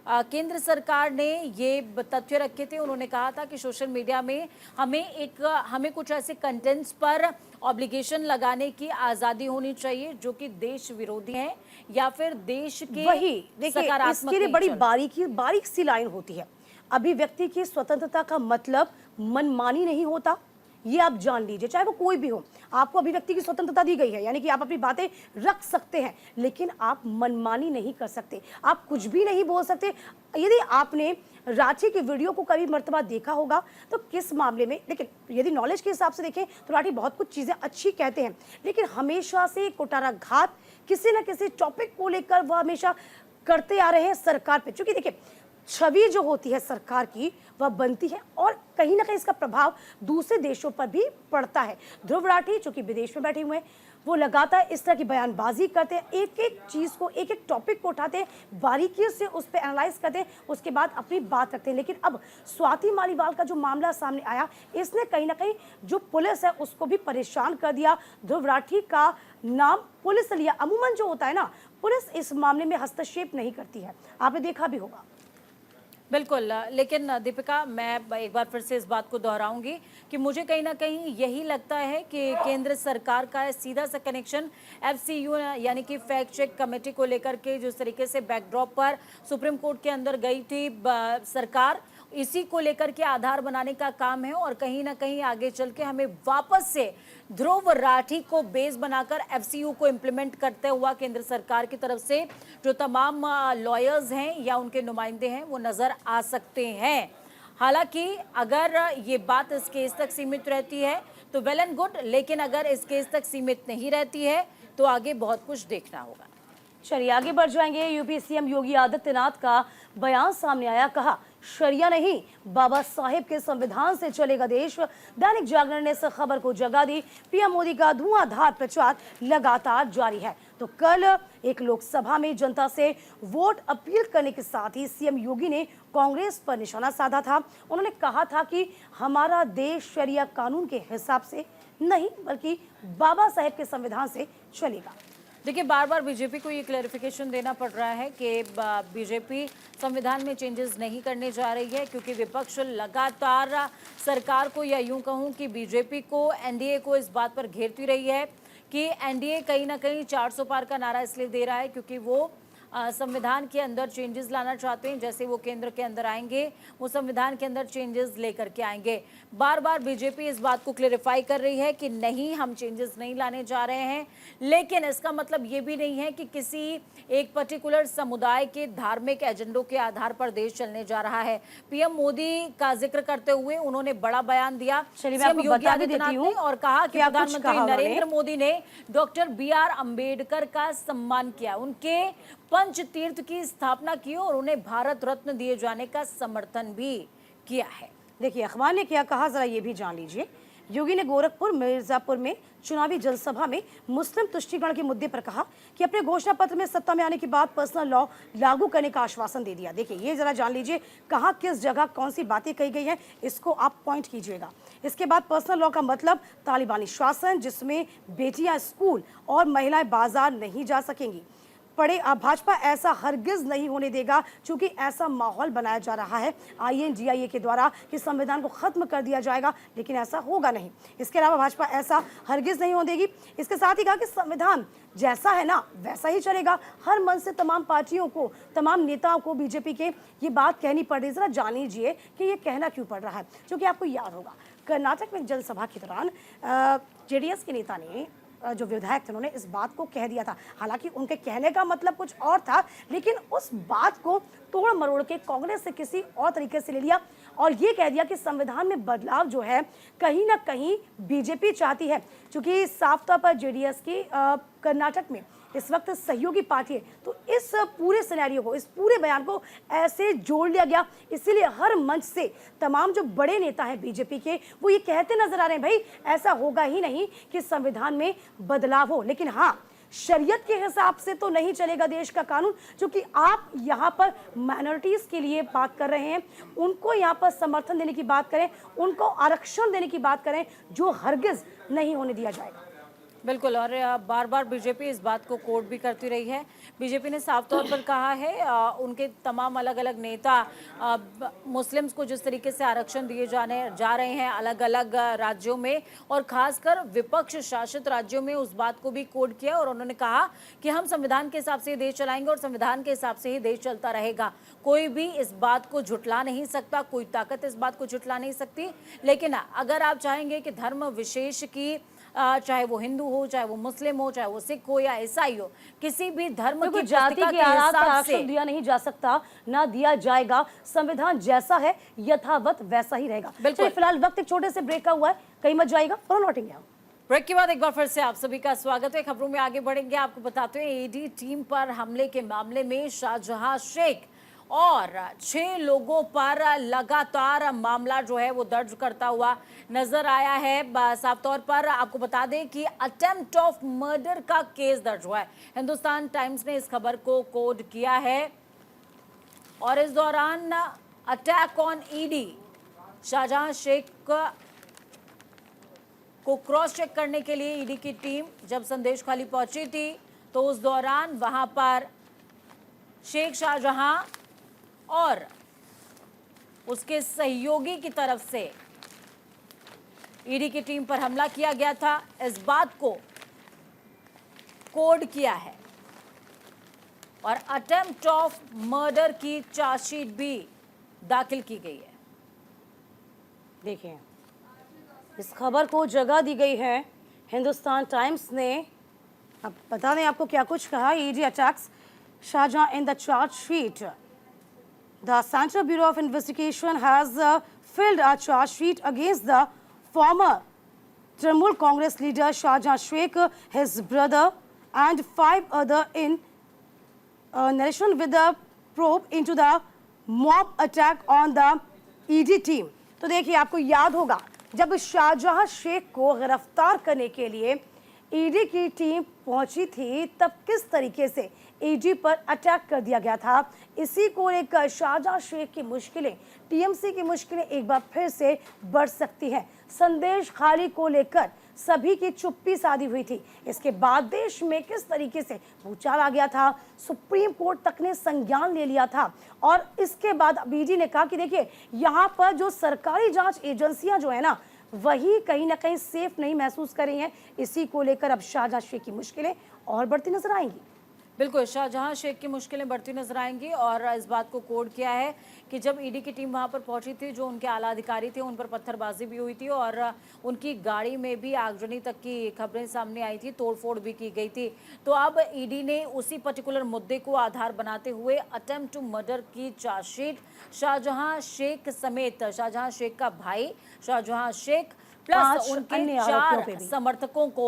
केंद्र सरकार ने ये तथ्य रखे थे, उन्होंने कहा था कि सोशल मीडिया में हमें कुछ ऐसे कंटेंट्स पर ऑब्लिगेशन लगाने की आज़ादी होनी चाहिए जो कि देश विरोधी हैं या फिर देश के वही देखिए, सकारात्मक इसके लिए बड़ी नेचर। बारीक सी लाइन होती है। अभिव्यक्ति की स्वतंत्रता का मतलब मनमानी नहीं होता, ये आप जान लीजिए, चाहे वो कोई भी हो। आपको अभिव्यक्ति की स्वतंत्रता दी गई है, यानी कि आप अपनी बातें रख सकते हैं, लेकिन आप मनमानी नहीं कर सकते, आप कुछ भी नहीं बोल सकते। यदि आपने राठी की वीडियो को कभी मर्तबा देखा होगा तो किस मामले में, लेकिन यदि नॉलेज के हिसाब से देखें तो राठी बहुत कुछ चीज़ें अच्छी कहते हैं, लेकिन हमेशा से कुटाराघात किसी न किसी टॉपिक को लेकर वह हमेशा करते आ रहे हैं सरकार पे। क्योंकि देखिए, छवि जो होती है सरकार की वह बनती है और कहीं ना कहीं इसका प्रभाव दूसरे देशों पर भी पड़ता है। ध्रुव राठी जो कि विदेश में बैठे हुए हैं, वो लगातार इस तरह की बयानबाजी करते हैं, एक एक चीज़ को, एक एक टॉपिक को उठाते हैं, बारीकी से उस पर एनालाइज करते हैं, उसके बाद अपनी बात रखते हैं। लेकिन अब स्वाति मालीवाल का जो मामला सामने आया, इसने कहीं ना कहीं जो पुलिस है उसको भी परेशान कर दिया। ध्रुव राठी का नाम पुलिस ने लिया। अमूमन जो होता है ना, पुलिस इस मामले में हस्तक्षेप नहीं करती है, आपने देखा भी होगा। बिल्कुल, लेकिन दीपिका मैं एक बार फिर से इस बात को दोहराऊंगी कि मुझे कहीं ना कहीं यही लगता है कि केंद्र सरकार का सीधा सा कनेक्शन एफसीयू यानी कि फैक्ट चेक कमेटी को लेकर के जिस तरीके से बैकड्रॉप पर सुप्रीम कोर्ट के अंदर गई थी सरकार, इसी को लेकर के आधार बनाने का काम है। और कहीं ना कहीं आगे चल के हमें वापस से ध्रुव राठी को बेस बनाकर एफसीयू को इम्प्लीमेंट करते हुआ केंद्र सरकार की तरफ से जो तमाम लॉयर्स हैं या उनके नुमाइंदे हैं वो नजर आ सकते हैं। हालांकि अगर ये बात इस केस तक सीमित रहती है तो वेल एंड गुड, लेकिन अगर इस केस तक सीमित नहीं रहती है तो आगे बहुत कुछ देखना होगा। चलिए आगे बढ़ जाएंगे। यूपी सीएम योगी आदित्यनाथ का बयान सामने आया, कहा शरिया नहीं बाबा साहेब के संविधान से चलेगा देश। दैनिक जागरण ने इस खबर को जगह दी। पीएम मोदी का धुआंधार प्रचार लगातार जारी है। तो कल एक लोकसभा में जनता से वोट अपील करने के साथ ही सीएम योगी ने कांग्रेस पर निशाना साधा था। उन्होंने कहा था कि हमारा देश शरिया कानून के हिसाब से नहीं बल्कि बाबा साहेब के संविधान से चलेगा। देखिए, बार बार बीजेपी को ये क्लैरिफिकेशन देना पड़ रहा है कि बीजेपी संविधान में चेंजेस नहीं करने जा रही है, क्योंकि विपक्ष लगातार सरकार को, या यूं कहूं कि बीजेपी को, एनडीए को इस बात पर घेरती रही है कि एनडीए कहीं ना कहीं 400 पार का नारा इसलिए दे रहा है क्योंकि वो संविधान के अंदर चेंजेस लाना चाहते हैं। जैसे वो केंद्र के अंदर आएंगे, वो संविधान के अंदर चेंजेस लेकर के आएंगे। बार बार बीजेपी इस बात को क्लैरिफाई कर रही है कि नहीं, हम चेंजेस नहीं लाने जा रहे हैं, लेकिन इसका मतलब ये भी नहीं है कि किसी एक पर्टिकुलर समुदाय के धार्मिक एजेंडों के आधार पर देश चलने जा रहा है। पीएम मोदी का जिक्र करते हुए उन्होंने बड़ा बयान दिया सीएम योगी आदित्यनाथ ने, और कहा कि प्रधानमंत्री नरेंद्र मोदी ने डॉक्टर BR अम्बेडकर का सम्मान किया, उनके पंच तीर्थ की स्थापना की और उन्हें भारत रत्न दिए जाने का समर्थन भी किया है। देखिए अखबार ने क्या कहा, जरा ये भी जान लीजिए। योगी ने गोरखपुर मिर्जापुर में चुनावी जनसभा में मुस्लिम तुष्टीकरण के मुद्दे पर कहा कि अपने घोषणा पत्र में सत्ता में आने के बाद पर्सनल लॉ लागू करने का आश्वासन दे दिया। देखिए ये जरा जान लीजिए, कहाँ किस जगह कौन सी बातें कही गई हैं, इसको आप पॉइंट कीजिएगा। इसके बाद पर्सनल लॉ का मतलब तालिबानी शासन, जिसमें बेटियां स्कूल और महिलाएं बाजार नहीं जा सकेंगी। पड़े भाजपा ऐसा हरगिज नहीं होने देगा, क्योंकि ऐसा माहौल बनाया जा रहा है INDIA के द्वारा कि संविधान को खत्म कर दिया जाएगा, लेकिन ऐसा होगा नहीं। इसके अलावा भाजपा ऐसा हरगिज नहीं होने देगी। इसके साथ ही कहा कि संविधान जैसा है ना वैसा ही चलेगा। हर मन से तमाम पार्टियों को, तमाम नेताओं को बीजेपी के ये बात कहनी पड़ रही है। जरा जान लीजिए कि ये कहना क्यों पड़ रहा है, क्योंकि आपको याद होगा कर्नाटक में जनसभा के दौरान JDS के नेता ने, जो विधायक थे, उन्होंने इस बात को कह दिया था। हालांकि उनके कहने का मतलब कुछ और था, लेकिन उस बात को तोड़ मरोड़ के कांग्रेस से किसी और तरीके से ले लिया और ये कह दिया कि संविधान में बदलाव जो है कहीं ना कहीं बीजेपी चाहती है, क्योंकि साफ तौर पर JDS की कर्नाटक में इस वक्त सहयोगी पार्टी है। तो इस पूरे सिनेरियो को, इस पूरे बयान को ऐसे जोड़ लिया गया। इसीलिए हर मंच से तमाम जो बड़े नेता हैं बीजेपी के, वो ये कहते नजर आ रहे हैं, भाई ऐसा होगा ही नहीं कि संविधान में बदलाव हो, लेकिन हाँ शरीयत के हिसाब से तो नहीं चलेगा देश का कानून। क्योंकि आप यहाँ पर माइनॉरिटीज के लिए बात कर रहे हैं, उनको यहाँ पर समर्थन देने की बात करें, उनको आरक्षण देने की बात करें, जो हरगिज नहीं होने दिया जाएगा। बिल्कुल, और बार बार बीजेपी इस बात को कोट भी करती रही है। बीजेपी ने साफ तौर पर कहा है, उनके तमाम अलग अलग नेता मुस्लिम्स को जिस तरीके से आरक्षण दिए जा रहे हैं अलग अलग राज्यों में, और खासकर विपक्ष शासित राज्यों में, उस बात को भी कोट किया। और उन्होंने कहा कि हम संविधान के हिसाब से देश चलाएंगे और संविधान के हिसाब से ही देश चलता रहेगा। कोई भी इस बात को झुटला नहीं सकता, कोई ताकत इस बात को झुटला नहीं सकती। लेकिन अगर आप चाहेंगे कि धर्म विशेष की, चाहे वो हिंदू हो, चाहे वो मुस्लिम हो, चाहे वो सिख हो या ईसाई हो, किसी भी धर्म की जाति के आधार पर आरक्षण दिया नहीं जा सकता, ना दिया जाएगा। संविधान जैसा है यथावत वैसा ही रहेगा। बिल्कुल, फिलहाल वक्त एक छोटे से ब्रेक का हुआ है, कहीं मत जाएगा, फौरन लौटेंगे हम। ब्रेक के बाद एक बार फिर से आप सभी का स्वागत है। खबरों में आगे बढ़ेंगे, आपको बताते हैं ईडी टीम पर हमले के मामले में शाहजहां शेख और 6 लोगों पर लगातार मामला जो है वो दर्ज करता हुआ नजर आया है। साफ तौर पर आपको बता दें कि अटेम्प्ट ऑफ मर्डर का केस दर्ज हुआ है। हिंदुस्तान टाइम्स ने इस खबर को कोड किया है और इस दौरान attack on ED, Shahjahan Sheikh को क्रॉस चेक करने के लिए ईडी की टीम जब संदेश खाली पहुंची थी, तो उस दौरान वहां पर शेख शाहजहां और उसके सहयोगी की तरफ से ईडी की टीम पर हमला किया गया था। इस बात को कोड किया है और अटेम्प्ट ऑफ मर्डर की चार्जशीट भी दाखिल की गई है। देखिए इस खबर को जगह दी गई है हिंदुस्तान टाइम्स ने। अब बता दें आपको क्या कुछ कहा। ED attacks Shahjahan in the chargesheet. The Central Bureau of Investigation has filed a charge sheet against the former Trinamool Congress leader Shahjahan Sheikh, his brother, and 5 other in narration with the probe into the mob attack on the ED team. तो देखिए, आपको याद होगा जब शाहजहां शेख को गिरफ्तार करने के लिए ईडी की टीम पहुंची थी, तब किस तरीके से ईडी पर अटैक कर दिया गया था। इसी को लेकर शाहजहां शेख की मुश्किलें, टीएमसी की मुश्किलें एक बार फिर से बढ़ सकती हैं। संदेश खाली को लेकर सभी की चुप्पी साधी हुई थी। इसके बाद देश में किस तरीके से भूचाल आ गया था, सुप्रीम कोर्ट तक ने संज्ञान ले लिया था और इसके बाद ईडी ने कहा कि देखिए, यहाँ पर जो सरकारी जांच एजेंसियां जो है ना, वही कहीं ना कहीं सेफ नहीं महसूस कर रही हैं। इसी को लेकर अब शाहजहां शेख की मुश्किलें और बढ़ती नजर आएंगी। बिल्कुल, शाहजहां शेख की मुश्किलें बढ़ती नजर आएंगी और इस बात को कोड किया है कि जब ईडी की टीम वहां पर पहुंची थी, जो उनके आला अधिकारी थे, उन पर पत्थरबाजी भी हुई थी और उनकी गाड़ी में भी आगजनी तक की खबरें सामने आई थी, तोड़फोड़ भी की गई थी। तो अब ईडी ने उसी पर्टिकुलर मुद्दे को आधार बनाते हुए अटेम्प्ट टू मर्डर की चार्जशीट शाहजहां शेख समेत शाहजहां शेख का भाई शाहजहां शेख प्लस उनके 4 समर्थकों को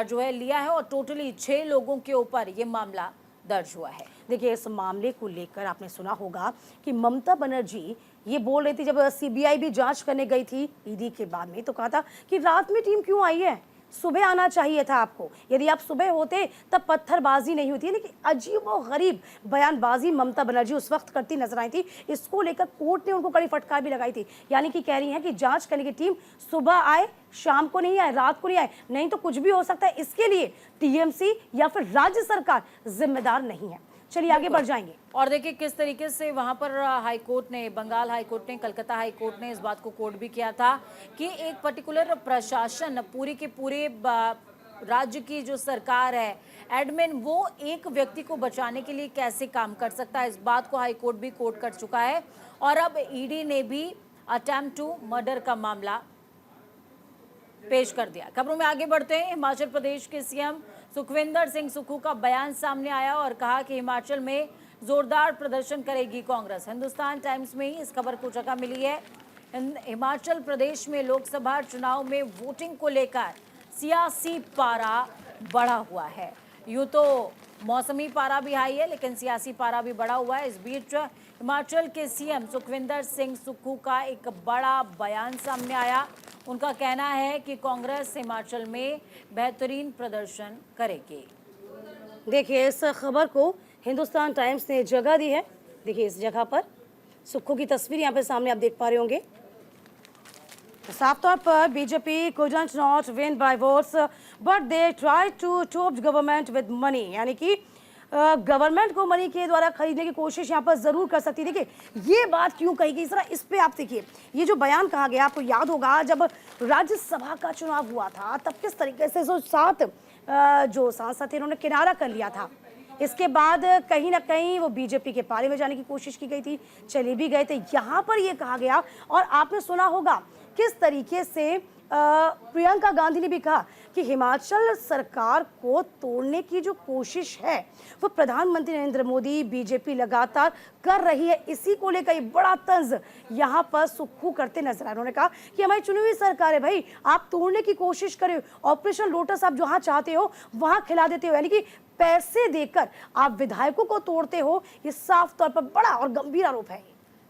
जो है लिया है और टोटली 6 लोगों के ऊपर ये मामला दर्ज हुआ है। देखिए, इस मामले को लेकर आपने सुना होगा कि ममता बनर्जी ये बोल रही थी, जब सीबीआई भी जांच करने गई थी ईडी के बाद में, तो कहा था कि रात में टीम क्यों आई है, सुबह आना चाहिए था आपको। यदि आप सुबह होते तब पत्थरबाजी नहीं होती। लेकिन अजीब और गरीब बयानबाजी ममता बनर्जी उस वक्त करती नजर आई थी। इसको लेकर कोर्ट ने उनको कड़ी फटकार भी लगाई थी। यानी कि कह रही हैं कि जांच करने की टीम सुबह आए, शाम को नहीं आए, रात को नहीं आए, नहीं तो कुछ भी हो सकता है। इसके लिए टीएमसी या फिर राज्य सरकार जिम्मेदार नहीं है। चलिए आगे बढ़ जाएंगे और देखिए किस तरीके से वहां पर हाई कोर्ट ने, बंगाल हाई कोर्ट ने, कलकत्ता हाई कोर्ट ने इस बात को कोर्ट भी किया था कि एक पर्टिकुलर प्रशासन पूरी के पूरे राज्य की जो सरकार है, एडमिन, वो एक व्यक्ति को बचाने के लिए कैसे काम कर सकता है। इस बात को हाई कोर्ट भी कोर्ट कर चुका है और अब ईडी ने भी अटेम्प्ट टू मर्डर का मामला पेश कर दिया। खबरों में आगे बढ़ते हैं। हिमाचल प्रदेश के सीएम सुखविंदर सिंह सुक्खू का बयान सामने आया और कहा कि हिमाचल में जोरदार प्रदर्शन करेगी कांग्रेस। हिंदुस्तान टाइम्स में ही इस खबर को जगह मिली है। हिमाचल प्रदेश में लोकसभा चुनाव में वोटिंग को लेकर सियासी पारा बढ़ा हुआ है। यूं तो मौसमी पारा भी हाई है, लेकिन सियासी पारा भी बढ़ा हुआ है। इस बीच हिमाचल के सीएम सुखविंदर सिंह सुक्खू का एक बड़ा बयान सामने आया। उनका कहना है कि कांग्रेस हिमाचल में बेहतरीन प्रदर्शन करेगी। देखिए, इस खबर को हिंदुस्तान टाइम्स ने जगह दी है। देखिए, इस जगह पर सुक्खू की तस्वीर यहाँ पे सामने आप देख पा रहे होंगे। साफ तौर पर BJP couldn't not win by votes but they tried to top government with money, यानी कि गवर्नमेंट को मनी के द्वारा खरीदने की कोशिश यहाँ पर जरूर कर सकती है। देखिए, ये बात क्यों कही गई, जरा इस पे आप देखिए। ये जो बयान कहा गया, आपको याद होगा जब राज्यसभा का चुनाव हुआ था, तब किस तरीके से 7 जो सांसद थे, उन्होंने किनारा कर लिया था। इसके बाद कहीं ना कहीं वो बीजेपी के पाले में जाने की कोशिश की गई थी, चले भी गए थे। यहाँ पर ये कहा गया और आपने सुना होगा किस तरीके से प्रियंका गांधी ने भी कहा कि हिमाचल सरकार को तोड़ने की जो कोशिश है वो प्रधानमंत्री नरेंद्र मोदी, बीजेपी लगातार कर रही है। इसी को लेकर बड़ा तंज यहाँ पर सुक्खू करते नजर आए। उन्होंने कहा कि हमारी चुनी हुई सरकार है भाई, आप तोड़ने की कोशिश करें, ऑपरेशन लोटस आप जहाँ चाहते हो वहाँ खिला देते हो, यानी कि पैसे देकर आप विधायकों को तोड़ते हो। ये साफ तौर पर बड़ा और गंभीर आरोप है।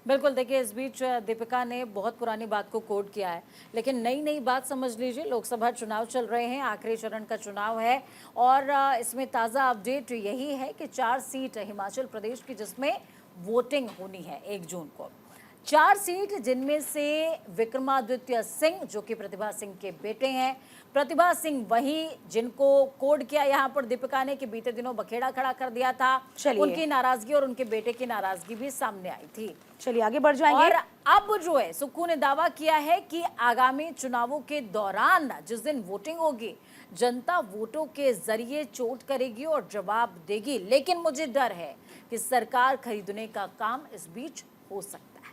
बिल्कुल, देखिए इस बीच दीपिका ने बहुत पुरानी बात को कोट किया है, लेकिन नई बात समझ लीजिए। लोकसभा चुनाव चल रहे हैं, आखिरी चरण का चुनाव है और इसमें ताज़ा अपडेट यही है कि 4 सीट हिमाचल प्रदेश की जिसमें वोटिंग होनी है 1 जून को। 4 सीट, जिनमें से विक्रमादित्य सिंह जो कि प्रतिभा सिंह के बेटे हैं, प्रतिभा सिंह वही जिनको कोड किया यहाँ पर दीपिका ने कि बीते दिनों बखेड़ा खड़ा कर दिया था, उनकी नाराजगी और उनके बेटे की नाराजगी भी सामने आई थी। चलिए आगे बढ़ जाएंगे। और अब जो है सुक्खू ने दावा किया है कि आगामी चुनावों के दौरान जिस दिन वोटिंग होगी, जनता वोटों के जरिए चोट करेगी और जवाब देगी, लेकिन मुझे डर है कि सरकार खरीदने का काम इस बीच हो सकता है।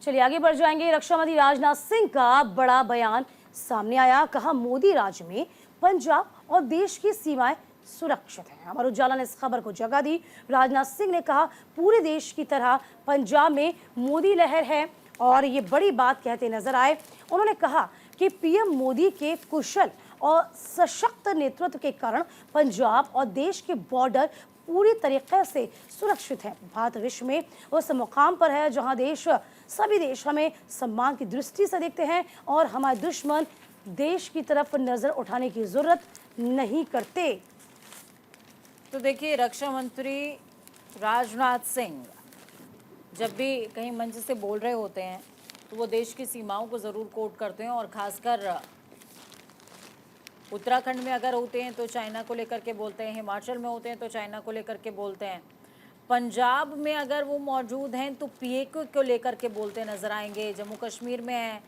चलिए आगे बढ़ जाएंगे। रक्षा मंत्री राजनाथ सिंह का बड़ा बयान सामने आया। कहा, मोदी राज में पंजाब और देश की सीमाएं सुरक्षित हैं। अमर उजाला ने इस खबर को जगह दी। राजनाथ सिंह ने कहा, पूरे देश की तरह पंजाब में मोदी लहर है और ये बड़ी बात कहते नजर आए। उन्होंने कहा कि पीएम मोदी के कुशल और सशक्त नेतृत्व के कारण पंजाब और देश के बॉर्डर पूरी तरीके से सुरक्षित है। भारत विश्व में उस मुकाम पर है जहां सभी देश हमें सम्मान की दृष्टि से देखते हैं और हमारे दुश्मन देश की तरफ नजर उठाने की जरूरत नहीं करते। तो देखिए, रक्षा मंत्री राजनाथ सिंह जब भी कहीं मंच से बोल रहे होते हैं तो वो देश की सीमाओं को ज़रूर कोट करते हैं, और ख़ासकर उत्तराखंड में अगर होते हैं तो चाइना को लेकर के बोलते हैं, हिमाचल में होते हैं तो चाइना को लेकर के बोलते हैं, पंजाब में अगर वो मौजूद हैं तो पीएके को लेकर के बोलते नज़र आएंगे, जम्मू कश्मीर में हैं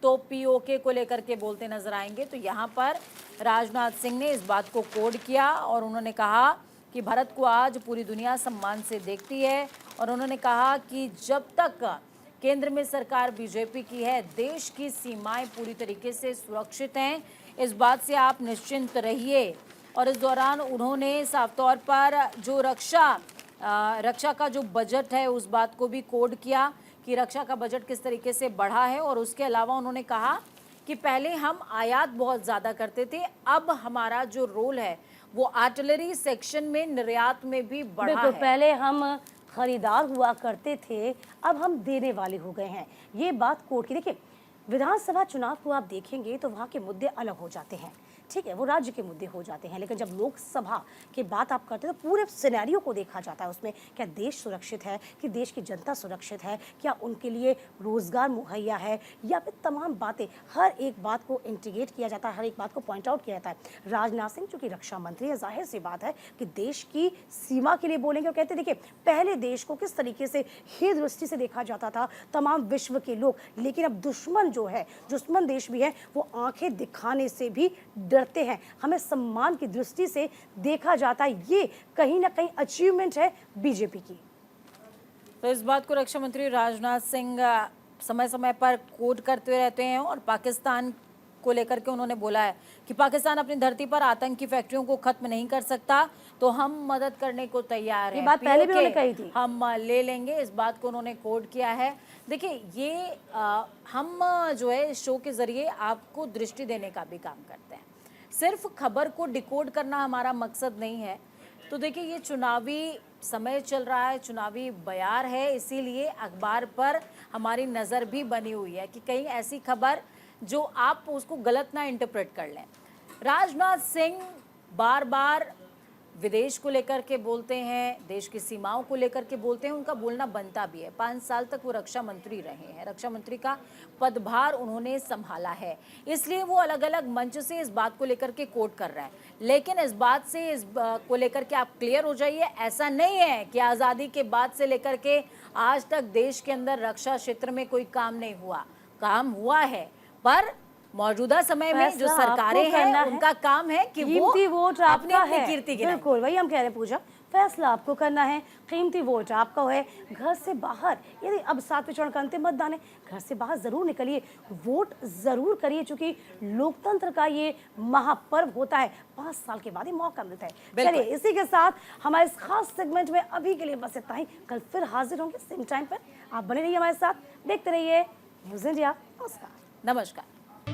तो पीओके को लेकर के बोलते नज़र आएंगे। तो यहाँ पर राजनाथ सिंह ने इस बात को कोड किया और उन्होंने कहा कि भारत को आज पूरी दुनिया सम्मान से देखती है, और उन्होंने कहा कि जब तक केंद्र में सरकार बीजेपी की है, देश की सीमाएं पूरी तरीके से सुरक्षित हैं, इस बात से आप निश्चिंत रहिए। और इस दौरान उन्होंने साफ तौर पर जो रक्षा का जो बजट है उस बात को भी कोड किया कि रक्षा का बजट किस तरीके से बढ़ा है। और उसके अलावा उन्होंने कहा कि पहले हम आयात बहुत ज़्यादा करते थे, अब हमारा जो रोल है वो आर्टिलरी सेक्शन में निर्यात में भी बढ़ा है। पहले हम खरीदार हुआ करते थे, अब हम देने वाले हो गए हैं। ये बात कोर्ट की। देखिए, विधानसभा चुनाव को आप देखेंगे तो वहाँ के मुद्दे अलग हो जाते हैं, ठीक है, वो राज्य के मुद्दे हो जाते हैं। लेकिन जब लोकसभा की बात आप करते हैं तो पूरे सिनेरियो को देखा जाता है। उसमें क्या देश सुरक्षित है, कि देश की जनता सुरक्षित है, क्या उनके लिए रोजगार मुहैया है, या फिर तमाम बातें, हर एक बात को इंटीग्रेट किया जाता है, हर एक बात को पॉइंट आउट किया जाता है। राजनाथ सिंह जो कि रक्षा मंत्री है, जाहिर सी बात है कि देश की सीमा के लिए बोलेंगे और कहते देखिए पहले देश को किस तरीके से ही दृष्टि से देखा जाता था तमाम विश्व के लोग, लेकिन अब दुश्मन जो है, दुश्मन देश भी है, वो आंखें दिखाने से भी डरते हैं, हमें सम्मान की दृष्टि से देखा जाता है। ये कहीं ना कहीं अचीवमेंट है बीजेपी की। तो इस बात को रक्षा मंत्री राजनाथ सिंह समय समय पर कोट करते रहते हैं, और पाकिस्तान को लेकर के उन्होंने बोला है कि पाकिस्तान अपनी धरती पर आतंकी फैक्ट्रियों को खत्म नहीं कर सकता तो हम मदद करने को तैयार हैं। ये बात पहले भी उन्होंने कही थी, हम ले लेंगे, इस बात को उन्होंने कोट किया है। देखिए, ये हम जो है इस शो के जरिए आपको दृष्टि देने का भी काम करते हैं, सिर्फ खबर को डिकोड करना हमारा मकसद नहीं है। तो देखिए, ये चुनावी समय चल रहा है, चुनावी बयार है, इसीलिए अखबार पर हमारी नज़र भी बनी हुई है कि कहीं ऐसी खबर जो आप उसको गलत ना इंटरप्रेट कर लें। राजनाथ सिंह बार बार विदेश को लेकर के बोलते हैं, देश की सीमाओं को लेकर के बोलते हैं, उनका बोलना बनता भी है। 5 साल तक वो रक्षा मंत्री रहे हैं, रक्षा मंत्री का पदभार उन्होंने संभाला है, इसलिए वो अलग अलग मंच से इस बात को लेकर के कोट कर रहे हैं। लेकिन इस बात से इस को लेकर के आप क्लियर हो जाइए, ऐसा नहीं है कि आज़ादी के बाद से लेकर के आज तक देश के अंदर रक्षा क्षेत्र में कोई काम नहीं हुआ, काम हुआ है, पर मौजूदा समय में जो सरकारें हैं उनका काम है कि कीमती वोट अपनी आपका अपनी है। कीर्ति गिनाएं। बिल्कुल वही हम कह रहे हैं पूजा, फैसला आपको करना है, कीमती वोट आपका है। घर से बाहर, यदि अब 7वें चरण का अंतिम मतदान है, घर से बाहर जरूर निकलिए, वोट जरूर करिए, क्योंकि लोकतंत्र का ये महापर्व होता है, 5 साल के बाद ही मौका मिलता है। चलिए, इसी के साथ हमारे इस खास सेगमेंट में अभी के लिए बस इतना ही। कल फिर हाजिर होंगे सेम टाइम पर, आप बने रहिए हमारे साथ, देखते रहिए न्यूज़ इंडिया। नमस्कार। नमस्कार।